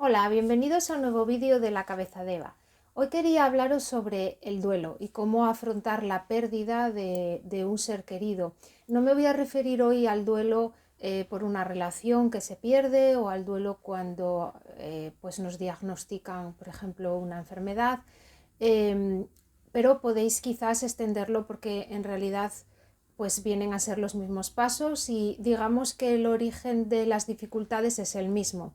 Hola, bienvenidos a un nuevo vídeo de La Cabeza de Eva. Hoy quería hablaros sobre el duelo y cómo afrontar la pérdida de un ser querido. No me voy a referir hoy al duelo por una relación que se pierde o al duelo cuando pues nos diagnostican, por ejemplo, una enfermedad, eh, pero podéis quizás extenderlo porque en realidad pues vienen a ser los mismos pasos y digamos que el origen de las dificultades es el mismo.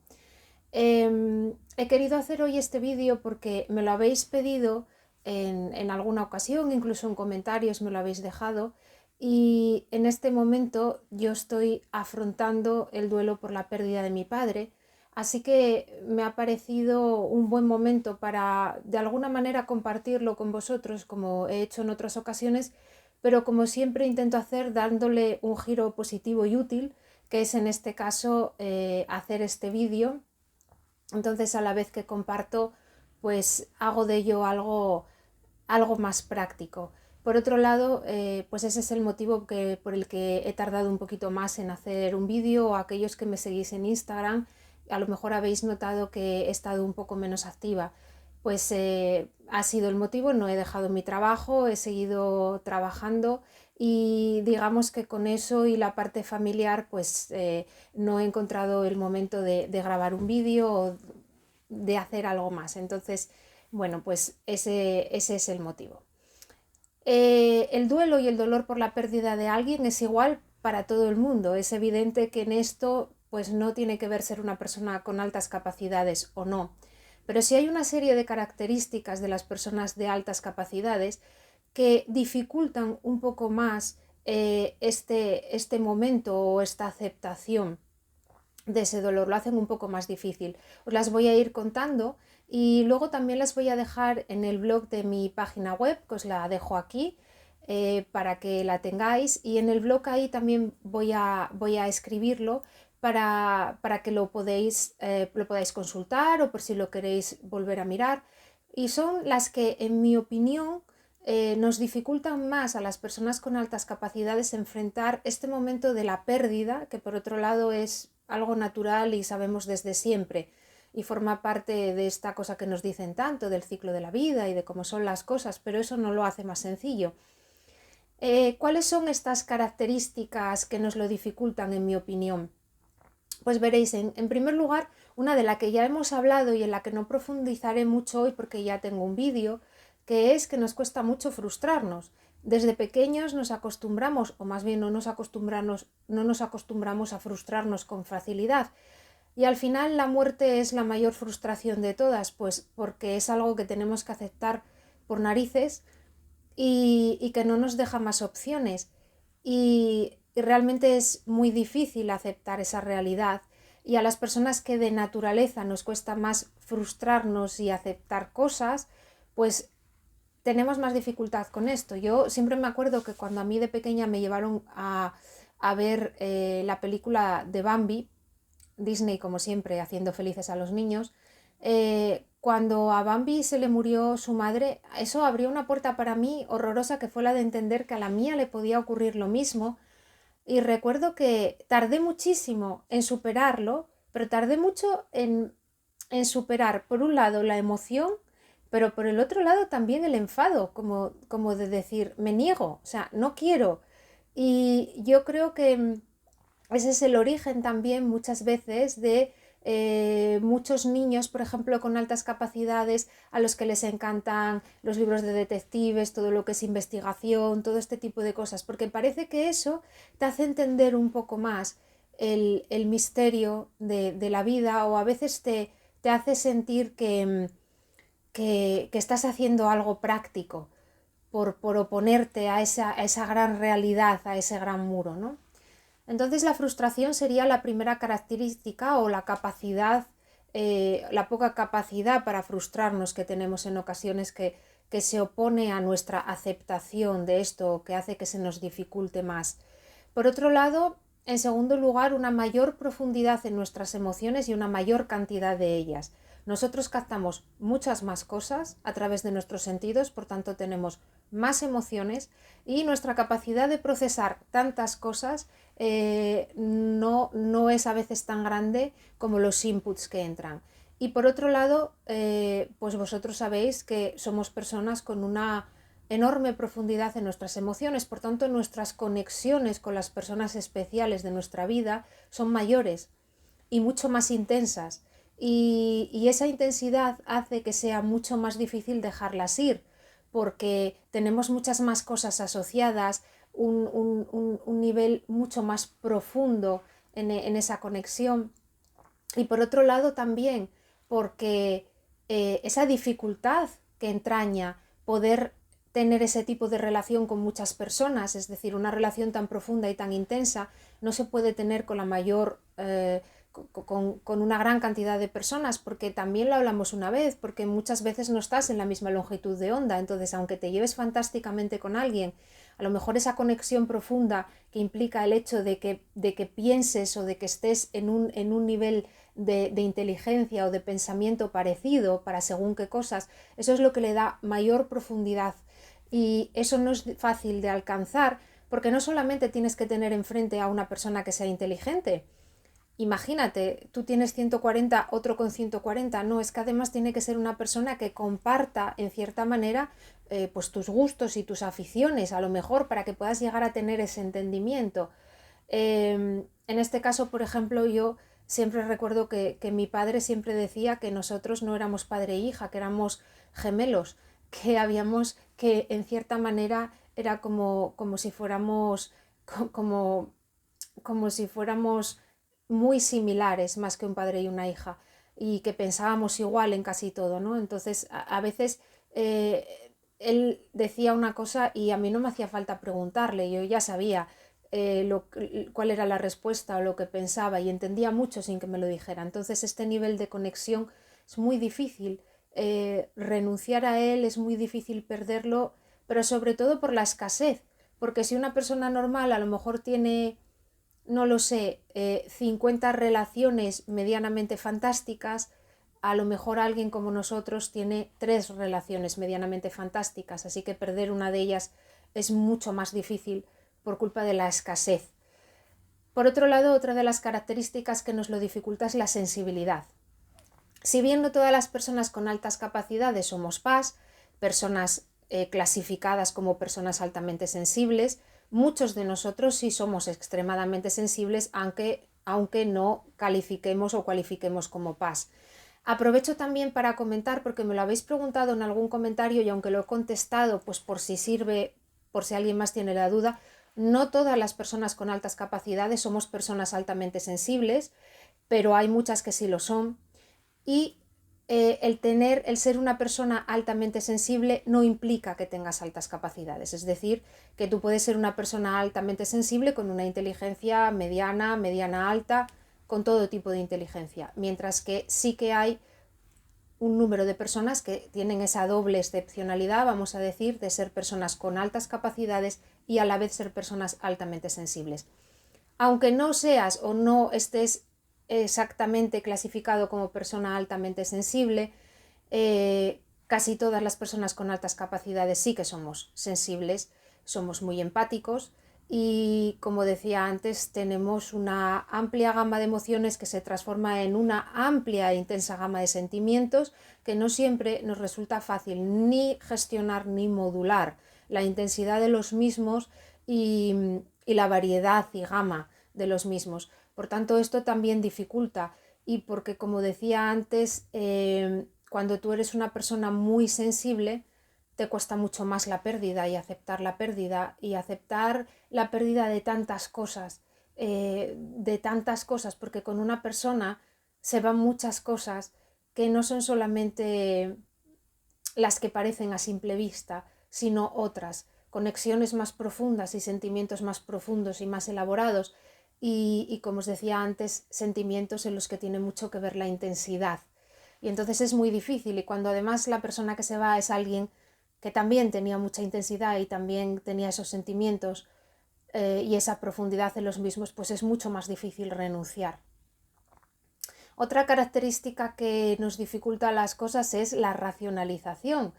He querido hacer hoy este vídeo porque me lo habéis pedido en alguna ocasión, incluso en comentarios me lo habéis dejado, y en este momento yo estoy afrontando el duelo por la pérdida de mi padre, así que me ha parecido un buen momento para de alguna manera compartirlo con vosotros como he hecho en otras ocasiones, pero como siempre intento hacer dándole un giro positivo y útil, que es en este caso hacer este vídeo. Entonces, a la vez que comparto, pues hago de ello algo más práctico. Por otro lado, pues ese es el motivo por el que he tardado un poquito más en hacer un vídeo. O aquellos que me seguís en Instagram, a lo mejor habéis notado que he estado un poco menos activa. Pues ha sido el motivo, no he dejado mi trabajo, he seguido trabajando y digamos que con eso y la parte familiar pues no he encontrado el momento de grabar un vídeo o de hacer algo más. Entonces, bueno, pues ese es el motivo. El duelo y el dolor por la pérdida de alguien es igual para todo el mundo. Es evidente que en esto pues no tiene que ver ser una persona con altas capacidades o no. Pero sí hay una serie de características de las personas de altas capacidades que dificultan un poco más este momento o esta aceptación de ese dolor, lo hacen un poco más difícil. Os las voy a ir contando y luego también las voy a dejar en el blog de mi página web, que os la dejo aquí para que la tengáis, y en el blog ahí también voy a escribirlo para que lo podáis consultar o por si lo queréis volver a mirar. Y son las que, en mi opinión, nos dificultan más a las personas con altas capacidades enfrentar este momento de la pérdida, que por otro lado es algo natural y sabemos desde siempre y forma parte de esta cosa que nos dicen tanto del ciclo de la vida y de cómo son las cosas, pero eso no lo hace más sencillo. ¿Cuáles son estas características que nos lo dificultan, en mi opinión? Pues veréis, en primer lugar, una de la que ya hemos hablado y en la que no profundizaré mucho hoy porque ya tengo un vídeo, que es que nos cuesta mucho frustrarnos. Desde pequeños nos acostumbramos, o más bien no nos acostumbramos a frustrarnos con facilidad. Y al final la muerte es la mayor frustración de todas, pues porque es algo que tenemos que aceptar por narices y que no nos deja más opciones. Y realmente es muy difícil aceptar esa realidad. Y a las personas que de naturaleza nos cuesta más frustrarnos y aceptar cosas, pues tenemos más dificultad con esto. Yo siempre me acuerdo que cuando a mí de pequeña me llevaron a ver la película de Bambi, Disney como siempre haciendo felices a los niños, cuando a Bambi se le murió su madre, eso abrió una puerta para mí horrorosa, que fue la de entender que a la mía le podía ocurrir lo mismo. Y recuerdo que tardé muchísimo en superarlo, pero tardé mucho en superar, por un lado, la emoción, pero por el otro lado también el enfado, como de decir, me niego, o sea, no quiero. Y yo creo que ese es el origen también muchas veces de muchos niños, por ejemplo, con altas capacidades, a los que les encantan los libros de detectives, todo lo que es investigación, todo este tipo de cosas, porque parece que eso te hace entender un poco más el misterio de la vida, o a veces te hace sentir que estás haciendo algo práctico por oponerte a esa gran realidad, a ese gran muro, ¿no? Entonces la frustración sería la primera característica, o la capacidad, la poca capacidad para frustrarnos que tenemos en ocasiones, que se opone a nuestra aceptación de esto, que hace que se nos dificulte más. Por otro lado, en segundo lugar, una mayor profundidad en nuestras emociones y una mayor cantidad de ellas. Nosotros captamos muchas más cosas a través de nuestros sentidos, por tanto tenemos más emociones, y nuestra capacidad de procesar tantas cosas no es a veces tan grande como los inputs que entran. Y por otro lado, pues vosotros sabéis que somos personas con una enorme profundidad en nuestras emociones, por tanto nuestras conexiones con las personas especiales de nuestra vida son mayores y mucho más intensas. Y esa intensidad hace que sea mucho más difícil dejarlas ir, porque tenemos muchas más cosas asociadas, un nivel mucho más profundo en esa conexión. Y por otro lado también porque esa dificultad que entraña poder tener ese tipo de relación con muchas personas, es decir, una relación tan profunda y tan intensa, no se puede tener con la mayor, con una gran cantidad de personas, porque también lo hablamos una vez, porque muchas veces no estás en la misma longitud de onda, entonces aunque te lleves fantásticamente con alguien, a lo mejor esa conexión profunda que implica el hecho de que pienses o de que estés en un nivel de inteligencia o de pensamiento parecido para según qué cosas, eso es lo que le da mayor profundidad y eso no es fácil de alcanzar porque no solamente tienes que tener enfrente a una persona que sea inteligente. Imagínate, tú tienes 140, otro con 140, no, es que además tiene que ser una persona que comparta en cierta manera pues tus gustos y tus aficiones, a lo mejor para que puedas llegar a tener ese entendimiento. En este caso, por ejemplo, yo siempre recuerdo que mi padre siempre decía que nosotros no éramos padre e hija, que éramos gemelos, que habíamos, que en cierta manera era como si fuéramos, como, como si fuéramos muy similares más que un padre y una hija y que pensábamos igual en casi todo, ¿no? Entonces, a veces él decía una cosa y a mí no me hacía falta preguntarle, yo ya sabía cuál era la respuesta o lo que pensaba y entendía mucho sin que me lo dijera. Entonces, este nivel de conexión es muy difícil. Renunciar a él es muy difícil perderlo, pero sobre todo por la escasez, porque si una persona normal a lo mejor tiene no lo sé, 50 relaciones medianamente fantásticas, a lo mejor alguien como nosotros tiene 3 relaciones medianamente fantásticas, así que perder una de ellas es mucho más difícil por culpa de la escasez. Por otro lado, otra de las características que nos lo dificulta es la sensibilidad. Si bien no todas las personas con altas capacidades somos PAS, personas clasificadas como personas altamente sensibles, muchos de nosotros sí somos extremadamente sensibles, aunque no califiquemos o cualifiquemos como PAS. Aprovecho también para comentar, porque me lo habéis preguntado en algún comentario y aunque lo he contestado, pues por si sirve, por si alguien más tiene la duda, no todas las personas con altas capacidades somos personas altamente sensibles, pero hay muchas que sí lo son y el ser una persona altamente sensible no implica que tengas altas capacidades, es decir, que tú puedes ser una persona altamente sensible con una inteligencia mediana, mediana alta, con todo tipo de inteligencia, mientras que sí que hay un número de personas que tienen esa doble excepcionalidad, vamos a decir, de ser personas con altas capacidades y a la vez ser personas altamente sensibles. Aunque no seas o no estés exactamente clasificado como persona altamente sensible, casi todas las personas con altas capacidades sí que somos sensibles, somos muy empáticos y, como decía antes, tenemos una amplia gama de emociones que se transforma en una amplia e intensa gama de sentimientos que no siempre nos resulta fácil ni gestionar ni modular la intensidad de los mismos y la variedad y gama de los mismos. Por tanto, esto también dificulta y porque, como decía antes, cuando tú eres una persona muy sensible, te cuesta mucho más la pérdida y aceptar la pérdida de tantas cosas, porque con una persona se van muchas cosas que no son solamente las que parecen a simple vista, sino otras, conexiones más profundas y sentimientos más profundos y más elaborados y como os decía antes, sentimientos en los que tiene mucho que ver la intensidad. Y entonces es muy difícil y cuando además la persona que se va es alguien que también tenía mucha intensidad y también tenía esos sentimientos y esa profundidad en los mismos, pues es mucho más difícil renunciar. Otra característica que nos dificulta las cosas es la racionalización.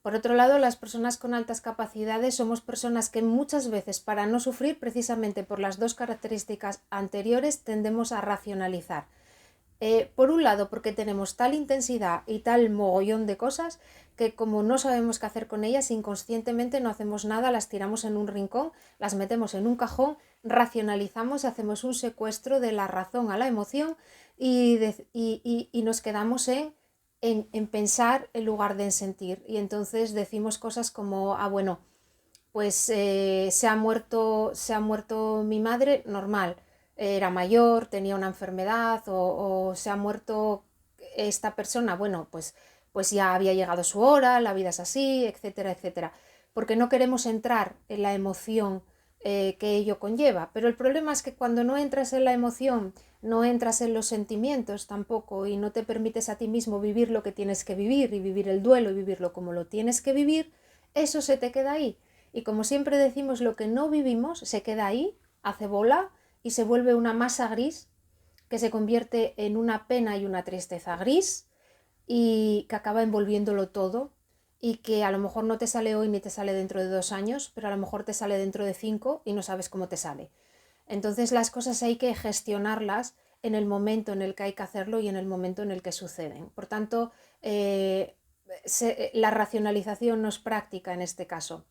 Por otro lado, las personas con altas capacidades somos personas que muchas veces, para no sufrir precisamente por las dos características anteriores, tendemos a racionalizar. Por un lado, porque tenemos tal intensidad y tal mogollón de cosas que como no sabemos qué hacer con ellas, inconscientemente no hacemos nada, las tiramos en un rincón, las metemos en un cajón, racionalizamos, hacemos un secuestro de la razón a la emoción y nos quedamos en pensar en lugar de en sentir. Y entonces decimos cosas como, ah, bueno, pues se ha muerto mi madre, normal, era mayor, tenía una enfermedad o se ha muerto esta persona, bueno, pues ya había llegado su hora, la vida es así, etcétera, etcétera. Porque no queremos entrar en la emoción que ello conlleva. Pero el problema es que cuando no entras en la emoción, no entras en los sentimientos tampoco y no te permites a ti mismo vivir lo que tienes que vivir y vivir el duelo y vivirlo como lo tienes que vivir, eso se te queda ahí. Y como siempre decimos, lo que no vivimos se queda ahí, hace bola y se vuelve una masa gris que se convierte en una pena y una tristeza gris y que acaba envolviéndolo todo y que a lo mejor no te sale hoy ni te sale dentro de 2 años, pero a lo mejor te sale dentro de 5 y no sabes cómo te sale. Entonces las cosas hay que gestionarlas en el momento en el que hay que hacerlo y en el momento en el que suceden. Por tanto, la racionalización no es práctica en este caso.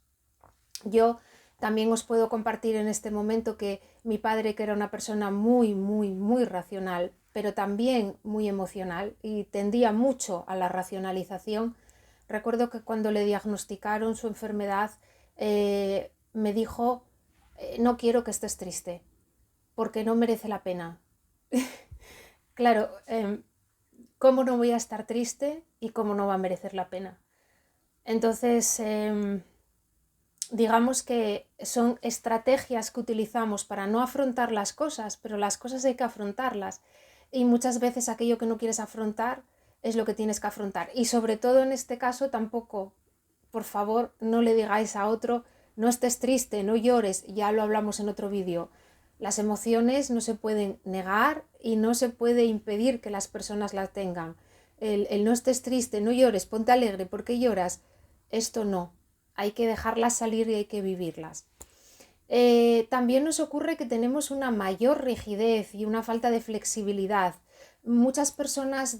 Yo también os puedo compartir en este momento que mi padre, que era una persona muy, muy, muy racional, pero también muy emocional y tendía mucho a la racionalización, recuerdo que cuando le diagnosticaron su enfermedad, me dijo, no quiero que estés triste, porque no merece la pena. Claro, ¿cómo no voy a estar triste y cómo no va a merecer la pena? Entonces, digamos que son estrategias que utilizamos para no afrontar las cosas, pero las cosas hay que afrontarlas. Y muchas veces aquello que no quieres afrontar es lo que tienes que afrontar. Y sobre todo en este caso tampoco, por favor, no le digáis a otro, no estés triste, no llores, ya lo hablamos en otro vídeo. Las emociones no se pueden negar y no se puede impedir que las personas las tengan. El no estés triste, no llores, ponte alegre, ¿por qué lloras? Esto no. Hay que dejarlas salir y hay que vivirlas. También nos ocurre que tenemos una mayor rigidez y una falta de flexibilidad. Muchas personas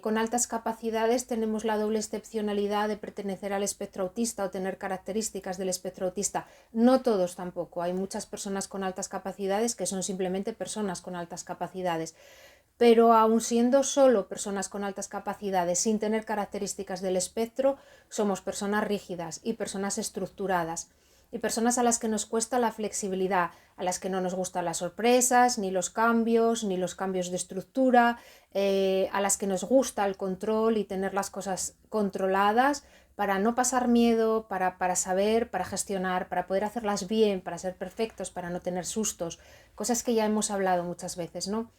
con altas capacidades tenemos la doble excepcionalidad de pertenecer al espectro autista o tener características del espectro autista. No todos tampoco. Hay muchas personas con altas capacidades que son simplemente personas con altas capacidades. Pero aun siendo solo personas con altas capacidades, sin tener características del espectro, somos personas rígidas y personas estructuradas. Y personas a las que nos cuesta la flexibilidad, a las que no nos gustan las sorpresas, ni los cambios de estructura, a las que nos gusta el control y tener las cosas controladas para no pasar miedo, para saber, para gestionar, para poder hacerlas bien, para ser perfectos, para no tener sustos, cosas que ya hemos hablado muchas veces, ¿no?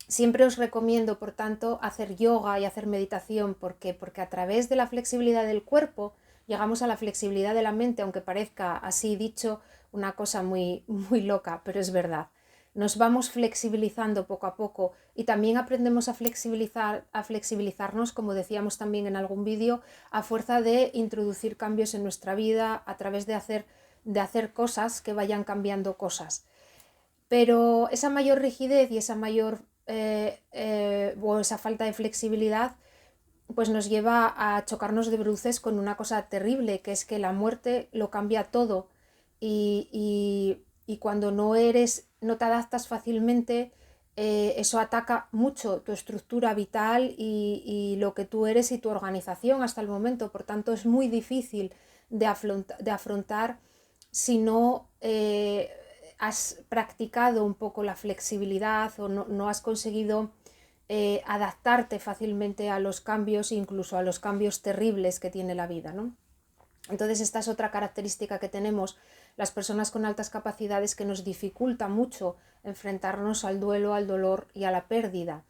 Siempre os recomiendo, por tanto, hacer yoga y hacer meditación. ¿Por qué? Porque a través de la flexibilidad del cuerpo llegamos a la flexibilidad de la mente, aunque parezca así dicho una cosa muy, muy loca, pero es verdad. Nos vamos flexibilizando poco a poco y también aprendemos a flexibilizarnos, como decíamos también en algún vídeo, a fuerza de introducir cambios en nuestra vida a través de hacer cosas que vayan cambiando cosas. Pero esa mayor rigidez y esa mayor o esa falta de flexibilidad pues nos lleva a chocarnos de bruces con una cosa terrible, que es que la muerte lo cambia todo y cuando no te adaptas fácilmente, eso ataca mucho tu estructura vital y lo que tú eres y tu organización hasta el momento. Por tanto, es muy difícil de afrontar si no has practicado un poco la flexibilidad o no has conseguido adaptarte fácilmente a los cambios, incluso a los cambios terribles que tiene la vida, ¿no? Entonces esta es otra característica que tenemos las personas con altas capacidades que nos dificulta mucho enfrentarnos al duelo, al dolor y a la pérdida.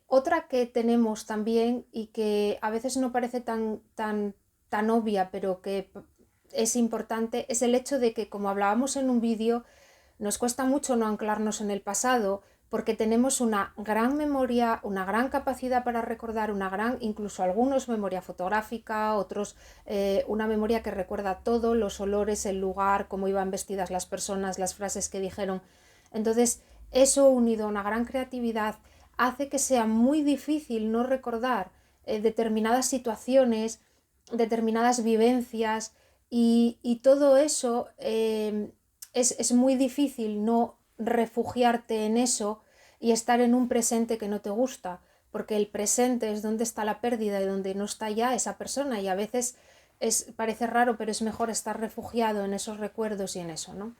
Otra que tenemos también y que a veces no parece tan obvia, pero que es importante, es el hecho de que, como hablábamos en un vídeo, nos cuesta mucho no anclarnos en el pasado porque tenemos una gran memoria, una gran capacidad para recordar, incluso algunos memoria fotográfica, otros una memoria que recuerda todo, los olores, el lugar, cómo iban vestidas las personas, las frases que dijeron. Entonces Eso unido a una gran creatividad hace que sea muy difícil no recordar determinadas situaciones, determinadas vivencias y todo eso es muy difícil no refugiarte en eso y estar en un presente que no te gusta, porque el presente es donde está la pérdida y donde no está ya esa persona y a veces parece raro, pero es mejor estar refugiado en esos recuerdos y en eso, ¿no?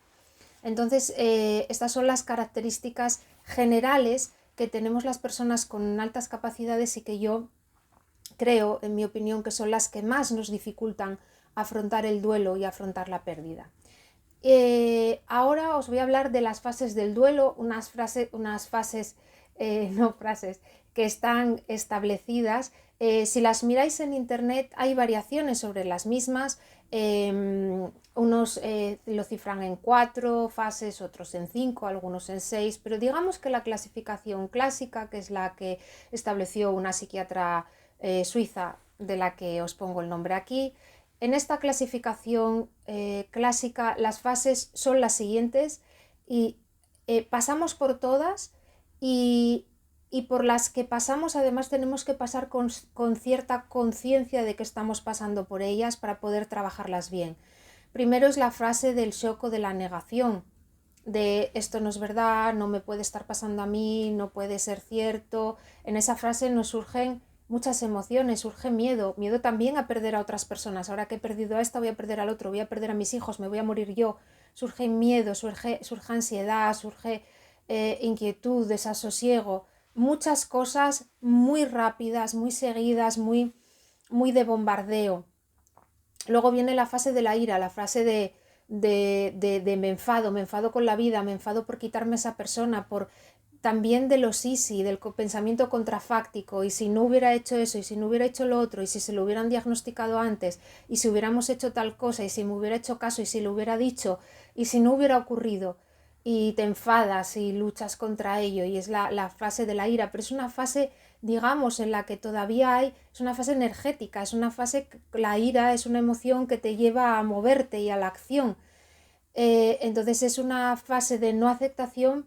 Entonces, estas son las características generales que tenemos las personas con altas capacidades y que yo creo, en mi opinión, que son las que más nos dificultan afrontar el duelo y afrontar la pérdida. Ahora os voy a hablar de las fases del duelo, unas fases, no frases, que están establecidas. Si las miráis en internet hay variaciones sobre las mismas, unos lo cifran en 4 fases, otros en 5, algunos en 6, pero digamos que la clasificación clásica, que es la que estableció una psiquiatra suiza, de la que os pongo el nombre aquí, en esta clasificación clásica las fases son las siguientes y pasamos por todas y por las que pasamos además tenemos que pasar con cierta conciencia de que estamos pasando por ellas para poder trabajarlas bien. Primero es la frase del shock o de la negación, de esto no es verdad, no me puede estar pasando a mí, no puede ser cierto. En esa frase nos surgen muchas emociones, surge miedo, miedo también a perder a otras personas. Ahora que he perdido a esta, voy a perder al otro, voy a perder a mis hijos, me voy a morir yo. Surge miedo, surge ansiedad, surge inquietud, desasosiego, muchas cosas muy rápidas, muy seguidas, muy de bombardeo. Luego viene la fase de la ira, la fase de me enfado con la vida, me enfado por quitarme a esa persona, por también de los sí, del pensamiento contrafáctico, y si no hubiera hecho eso, y si no hubiera hecho lo otro, y si se lo hubieran diagnosticado antes, y si hubiéramos hecho tal cosa, y si me hubiera hecho caso, y si lo hubiera dicho, y si no hubiera ocurrido, y te enfadas y luchas contra ello, y es la fase de la ira, pero es una fase, digamos, en la que todavía es una fase energética, es una fase, la ira es una emoción que te lleva a moverte y a la acción. Entonces es una fase de no aceptación,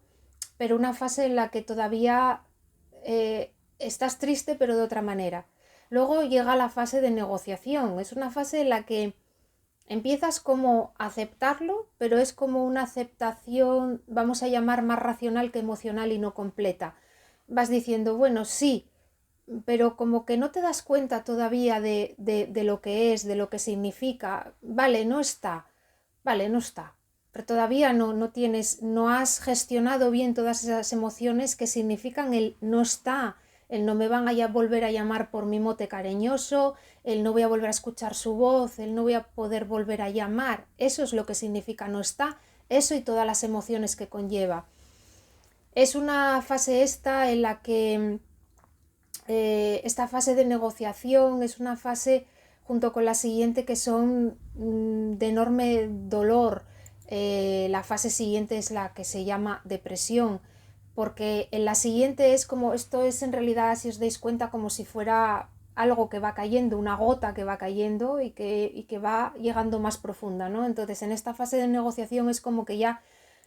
pero una fase en la que todavía estás triste, pero de otra manera. Luego llega la fase de negociación, es una fase en la que empiezas como a aceptarlo, pero es como una aceptación, vamos a llamar más racional que emocional y no completa. Vas diciendo, bueno, sí, pero como que no te das cuenta todavía de lo que es, de lo que significa. Vale, no está, pero todavía no tienes, no has gestionado bien todas esas emociones que significan el no está, el no me van a volver a llamar por mi mote cariñoso, el no voy a volver a escuchar su voz, el no voy a poder volver a llamar. Eso es lo que significa no está, eso y todas las emociones que conlleva. Es una fase esta en la que esta fase de negociación es una fase junto con la siguiente que son de enorme dolor. La fase siguiente es la que se llama depresión, porque en la siguiente es como, esto es en realidad, si os dais cuenta, como si fuera algo que va cayendo, una gota que va cayendo y que va llegando más profunda, ¿no? Entonces en esta fase de negociación es como que ya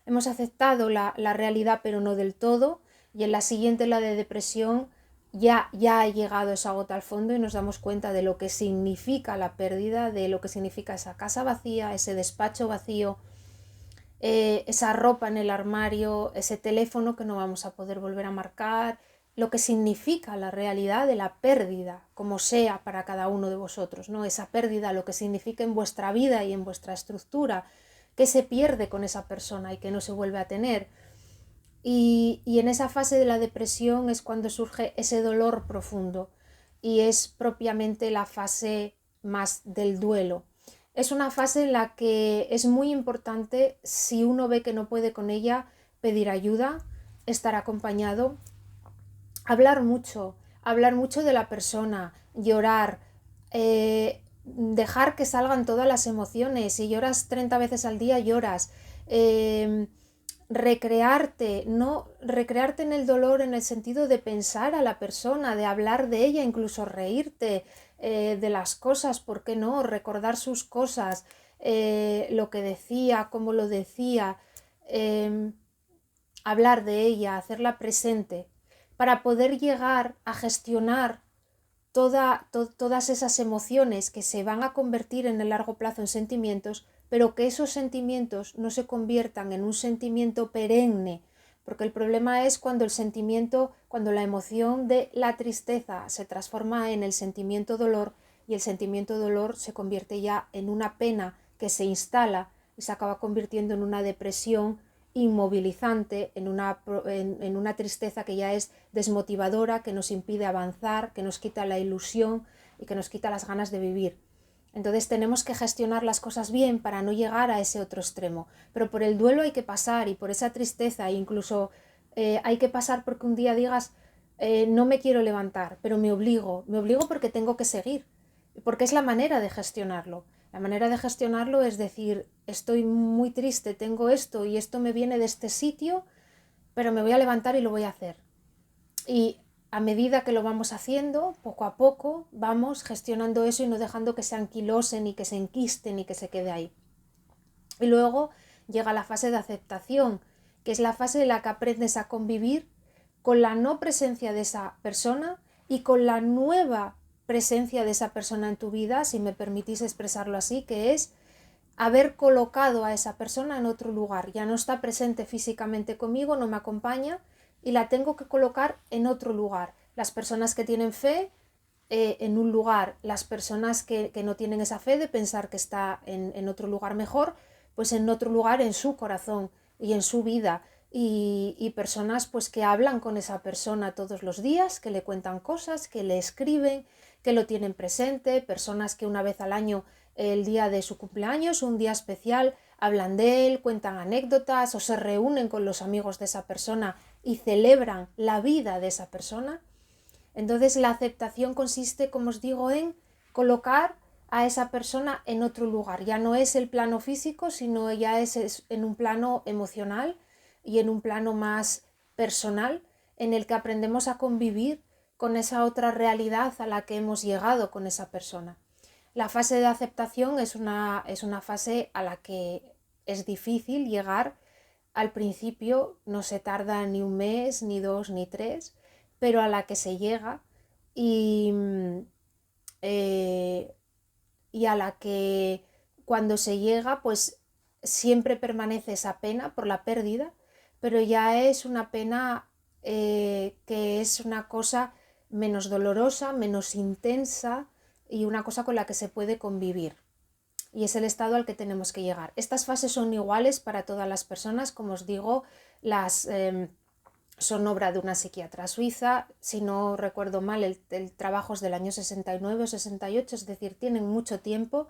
hemos aceptado la realidad pero no del todo, y en la siguiente, la de depresión, ya ha llegado esa gota al fondo y nos damos cuenta de lo que significa la pérdida, de lo que significa esa casa vacía, ese despacho vacío, esa ropa en el armario, ese teléfono que no vamos a poder volver a marcar, lo que significa la realidad de la pérdida, como sea para cada uno de vosotros, ¿no? Esa pérdida, lo que significa en vuestra vida y en vuestra estructura, que se pierde con esa persona y que no se vuelve a tener. Y en esa fase de la depresión es cuando surge ese dolor profundo y es propiamente la fase más del duelo. Es una fase en la que es muy importante, si uno ve que no puede con ella, pedir ayuda, estar acompañado, hablar mucho de la persona, llorar, dejar que salgan todas las emociones. Si lloras 30 veces al día, lloras. Recrearte, no recrearte en el dolor en el sentido de pensar a la persona, de hablar de ella, incluso reírte de las cosas, ¿por qué no? Recordar sus cosas, lo que decía, cómo lo decía, hablar de ella, hacerla presente, para poder llegar a gestionar todas esas emociones que se van a convertir en el largo plazo en sentimientos, pero que esos sentimientos no se conviertan en un sentimiento perenne, porque el problema es cuando cuando la emoción de la tristeza se transforma en el sentimiento dolor, y el sentimiento dolor se convierte ya en una pena que se instala y se acaba convirtiendo en una depresión inmovilizante, en una tristeza que ya es desmotivadora, que nos impide avanzar, que nos quita la ilusión y que nos quita las ganas de vivir. Entonces tenemos que gestionar las cosas bien para no llegar a ese otro extremo. Pero por el duelo hay que pasar, y por esa tristeza, e incluso hay que pasar porque un día digas, no me quiero levantar, pero me obligo porque tengo que seguir, porque es la manera de gestionarlo. La manera de gestionarlo es decir, estoy muy triste, tengo esto y esto me viene de este sitio, pero me voy a levantar y lo voy a hacer. Y a medida que lo vamos haciendo, poco a poco, vamos gestionando eso y no dejando que se anquilosen y que se enquisten y que se quede ahí. Y luego llega la fase de aceptación, que es la fase en la que aprendes a convivir con la no presencia de esa persona y con la nueva presencia de esa persona en tu vida, si me permitís expresarlo así, que es haber colocado a esa persona en otro lugar. Ya no está presente físicamente conmigo, no me acompaña, y la tengo que colocar en otro lugar. Las personas que tienen fe, en un lugar, las personas que no tienen esa fe de pensar que está en otro lugar mejor, pues en otro lugar en su corazón y en su vida. Y personas pues que hablan con esa persona todos los días, que le cuentan cosas, que le escriben, que lo tienen presente, personas que una vez al año, el día de su cumpleaños, un día especial, hablan de él, cuentan anécdotas o se reúnen con los amigos de esa persona y celebran la vida de esa persona. Entonces la aceptación consiste, como os digo, en colocar a esa persona en otro lugar. Ya no es el plano físico, sino ya es en un plano emocional y en un plano más personal, en el que aprendemos a convivir con esa otra realidad a la que hemos llegado con esa persona. La fase de aceptación es una fase a la que es difícil llegar al principio, no se tarda ni un mes, ni dos, ni tres, pero a la que se llega y, eh, y a la que cuando se llega pues siempre permanece esa pena por la pérdida, pero ya es una pena que es una cosa menos dolorosa, menos intensa y una cosa con la que se puede convivir. Y es el estado al que tenemos que llegar. Estas fases son iguales para todas las personas, como os digo, son obra de una psiquiatra suiza, si no recuerdo mal, el trabajo es del año 69 o 68, es decir, tienen mucho tiempo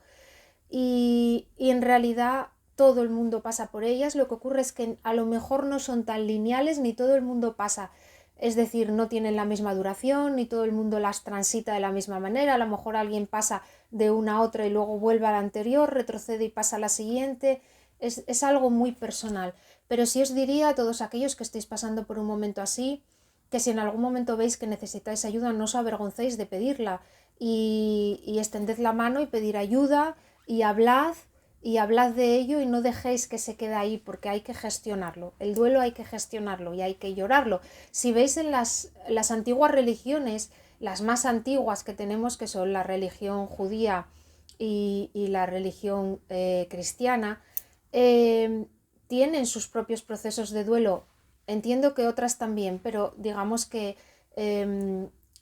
y en realidad todo el mundo pasa por ellas. Lo que ocurre es que a lo mejor no son tan lineales, ni todo el mundo pasa, es decir, no tienen la misma duración, ni todo el mundo las transita de la misma manera. A lo mejor alguien pasa de una a otra y luego vuelve a la anterior, retrocede y pasa a la siguiente. Es algo muy personal. Pero sí os diría a todos aquellos que estéis pasando por un momento así, que si en algún momento veis que necesitáis ayuda, no os avergoncéis de pedirla y extended la mano y pedir ayuda y hablad de ello y no dejéis que se quede ahí, porque hay que gestionarlo. El duelo hay que gestionarlo y hay que llorarlo. Si veis en las antiguas religiones, las más antiguas que tenemos, que son la religión judía y la religión cristiana, tienen sus propios procesos de duelo. Entiendo que otras también, pero digamos que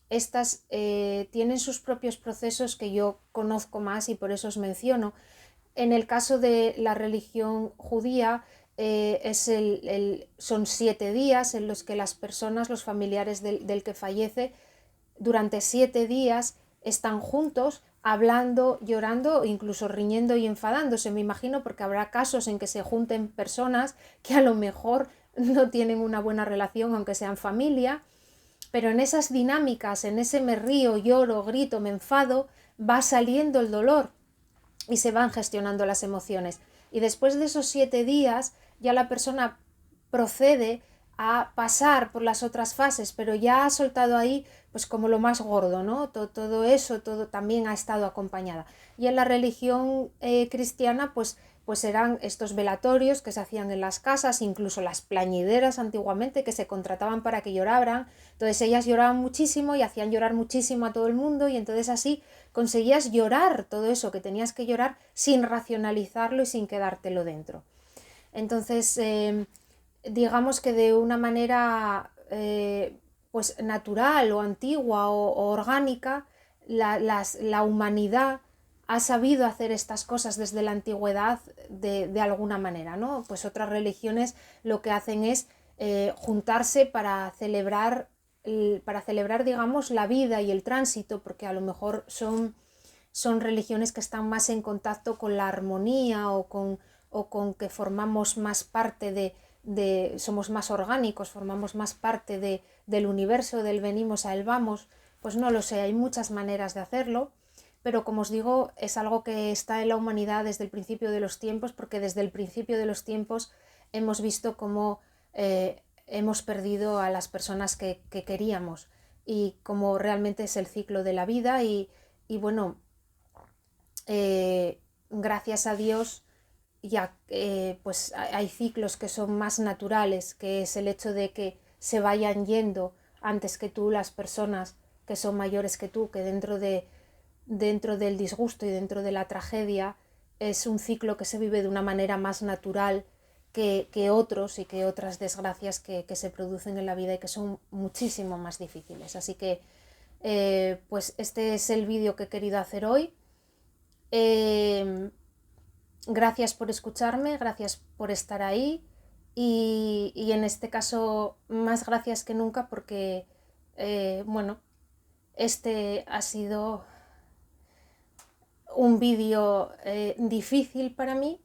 estas tienen sus propios procesos que yo conozco más y por eso os menciono. En el caso de la religión judía, son 7 días en los que las personas, los familiares del que fallece, durante 7 días están juntos, hablando, llorando, incluso riñendo y enfadándose, me imagino, porque habrá casos en que se junten personas que a lo mejor no tienen una buena relación, aunque sean familia, pero en esas dinámicas, en ese me río, lloro, grito, me enfado, va saliendo el dolor y se van gestionando las emociones. Y después de esos 7 días ya la persona procede a pasar por las otras fases, pero ya ha soltado ahí pues como lo más gordo, ¿no? Todo eso, todo también ha estado acompañada. Y en la religión cristiana pues pues eran estos velatorios que se hacían en las casas, incluso las plañideras antiguamente que se contrataban para que lloraran. Entonces ellas lloraban muchísimo y hacían llorar muchísimo a todo el mundo, y entonces así conseguías llorar todo eso que tenías que llorar sin racionalizarlo y sin quedártelo dentro. Entonces, digamos que de una manera pues natural o antigua o orgánica, la humanidad ha sabido hacer estas cosas desde la antigüedad de alguna manera, ¿no? Pues otras religiones lo que hacen es juntarse para celebrar, digamos, la vida y el tránsito, porque a lo mejor son religiones que están más en contacto con la armonía o con que formamos más parte somos más orgánicos, formamos más parte del universo, del venimos a él vamos. Pues no lo sé, hay muchas maneras de hacerlo, pero como os digo, es algo que está en la humanidad desde el principio de los tiempos, porque desde el principio de los tiempos hemos visto cómo hemos perdido a las personas que queríamos, y cómo realmente es el ciclo de la vida. Y bueno, gracias a Dios ya pues hay ciclos que son más naturales, que es el hecho de que se vayan yendo antes que tú las personas que son mayores que tú, que dentro del disgusto y dentro de la tragedia es un ciclo que se vive de una manera más natural que otros y que otras desgracias que se producen en la vida y que son muchísimo más difíciles. Así que pues este es el vídeo que he querido hacer hoy. Gracias por escucharme, gracias por estar ahí, y en este caso más gracias que nunca, porque bueno, este ha sido un vídeo difícil para mí,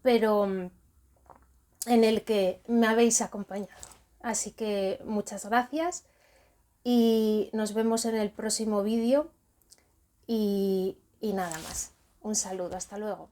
pero en el que me habéis acompañado. Así que muchas gracias y nos vemos en el próximo vídeo, y nada más. Un saludo, hasta luego.